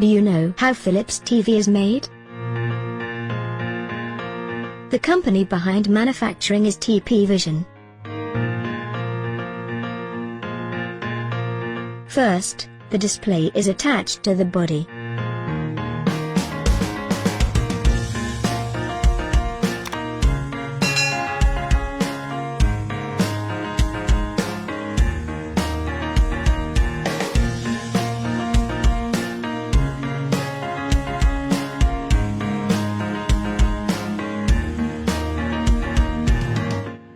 Do you know how Philips TV is made? The company behind manufacturing is TP Vision. First, the display is attached to the body.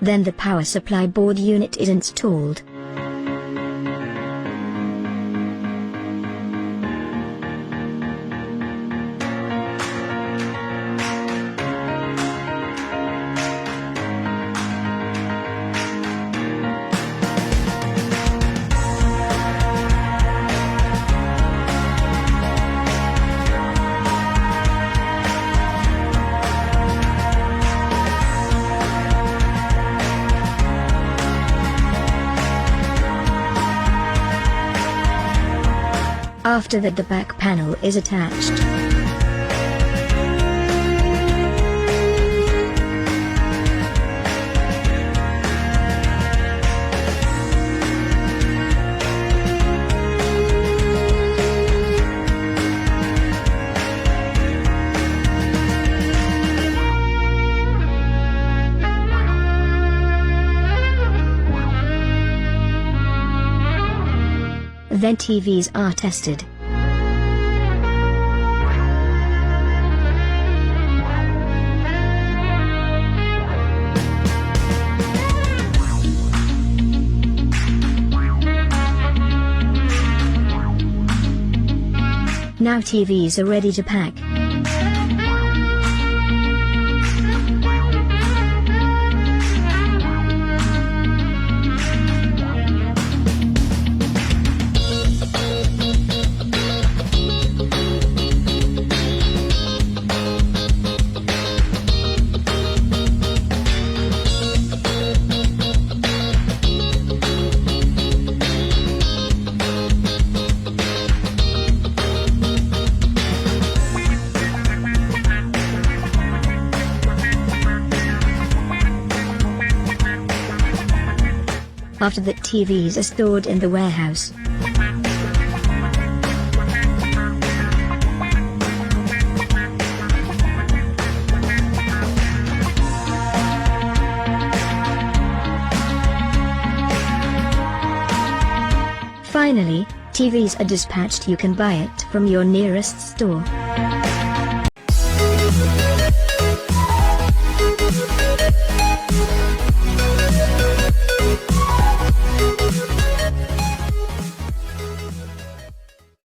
Then the power supply board unit is installed. After that, the back panel is attached. Then TVs are tested. Now TVs are ready to pack. After that, TVs are stored in the warehouse. Finally, TVs are dispatched. You can buy it from your nearest store.